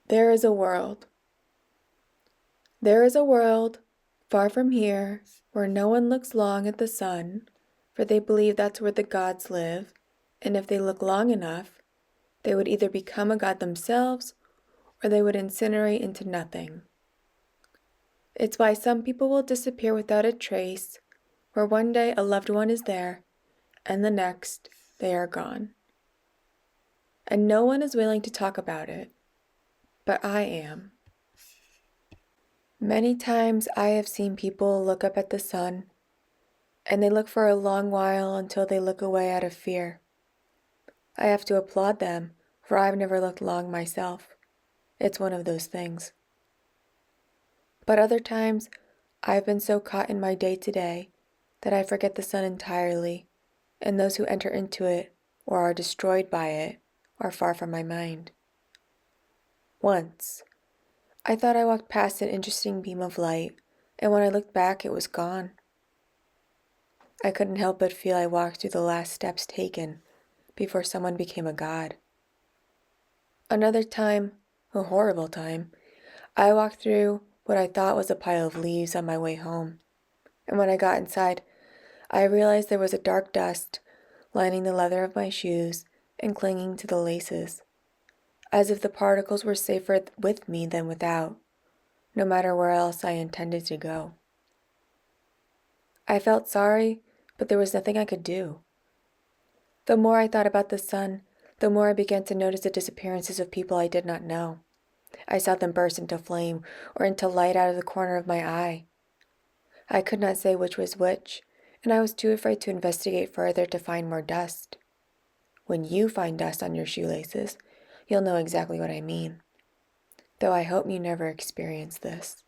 There is a world. There is a world far from here where no one looks long at the sun, for they believe that's where the gods live, and if they look long enough, they would either become a god themselves or they would incinerate into nothing. It's why some people will disappear without a trace, where one day a loved one is there, and the next they are gone. And no one is willing to talk about it, but I am. Many times I have seen people look up at the sun, and they look for a long while until they look away out of fear. I have to applaud them, for I've never looked long myself. It's one of those things. But other times, I've been so caught in my day-to-day that I forget the sun entirely, and those who enter into it or are destroyed by it are far from my mind. Once, I thought I walked past an interesting beam of light, and when I looked back, it was gone. I couldn't help but feel I walked through the last steps taken before someone became a god. Another time, a horrible time, I walked through what I thought was a pile of leaves on my way home, and when I got inside, I realized there was a dark dust lining the leather of my shoes and clinging to the laces, as if the particles were safer with me than without, no matter where else I intended to go. I felt sorry, but there was nothing I could do. The more I thought about the sun, the more I began to notice the disappearances of people I did not know. I saw them burst into flame or into light out of the corner of my eye. I could not say which was which, and I was too afraid to investigate further to find more dust. When you find dust on your shoelaces, you'll know exactly what I mean. Though I hope you never experience this.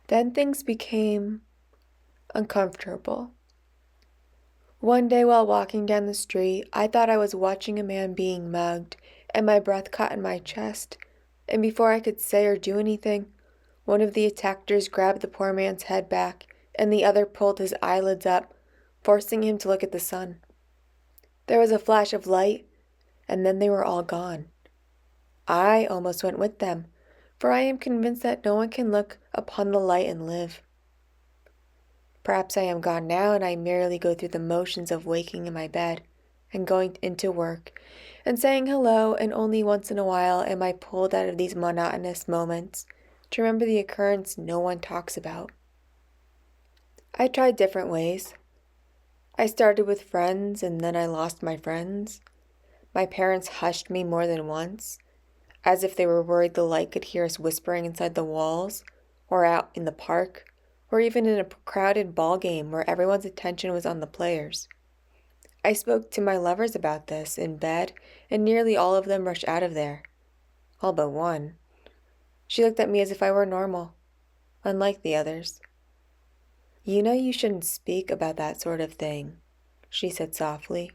Then things became uncomfortable. One day while walking down the street, I thought I was watching a man being mugged, and my breath caught in my chest, and before I could say or do anything, one of the attackers grabbed the poor man's head back, and the other pulled his eyelids up, forcing him to look at the sun. There was a flash of light, and then they were all gone. I almost went with them, for I am convinced that no one can look upon the light and live. Perhaps I am gone now, and I merely go through the motions of waking in my bed and going into work and saying hello, and only once in a while am I pulled out of these monotonous moments to remember the occurrence no one talks about. I tried different ways. I started with friends, and then I lost my friends. My parents hushed me more than once, as if they were worried the light could hear us whispering inside the walls, or out in the park, or even in a crowded ball game where everyone's attention was on the players. I spoke to my lovers about this in bed, and nearly all of them rushed out of there. All but one. She looked at me as if I were normal, unlike the others. "You know you shouldn't speak about that sort of thing," she said softly.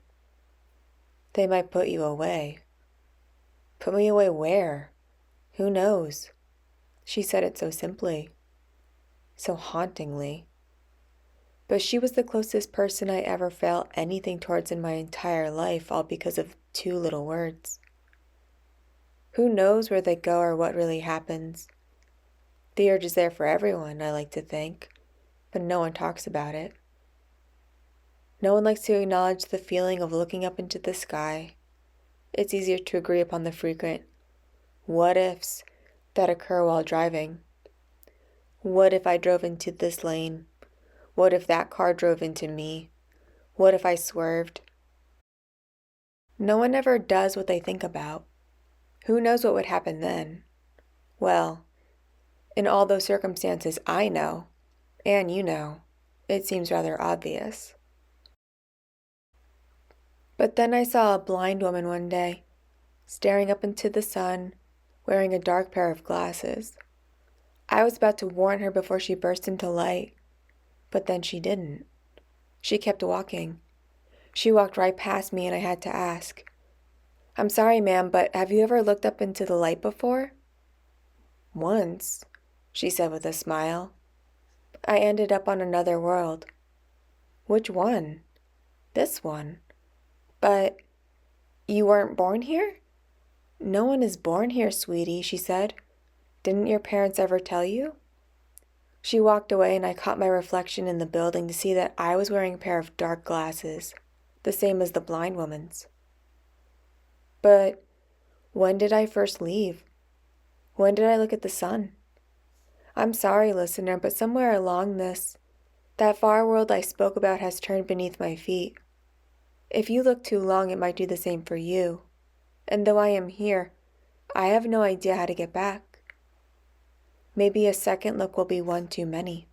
"They might put you away." "Put me away where? Who knows?" She said it so simply, so hauntingly. But she was the closest person I ever felt anything towards in my entire life, all because of 2 little words. Who knows where they go or what really happens? The urge is there for everyone, I like to think, but no one talks about it. No one likes to acknowledge the feeling of looking up into the sky. It's easier to agree upon the frequent what-ifs that occur while driving. What if I drove into this lane? What if that car drove into me? What if I swerved? No one ever does what they think about. Who knows what would happen then? Well, in all those circumstances I know, and you know, it seems rather obvious. But then I saw a blind woman one day, staring up into the sun, wearing a dark pair of glasses. I was about to warn her before she burst into light, but then she didn't. She kept walking. She walked right past me, and I had to ask, "I'm sorry, ma'am, but have you ever looked up into the light before?" "Once," she said with a smile. "I ended up on another world." "Which one?" "This one." "But you weren't born here?" No one is born here, sweetie, she said. Didn't your parents ever tell you? She walked away and I caught my reflection in the building to see that I was wearing a pair of dark glasses, the same as the blind woman's. But when did I first leave? When did I look at the sun? I'm sorry, listener, but somewhere along this, that far world I spoke about has turned beneath my feet. If you look too long, it might do the same for you. And though I am here, I have no idea how to get back. Maybe a second look will be one too many.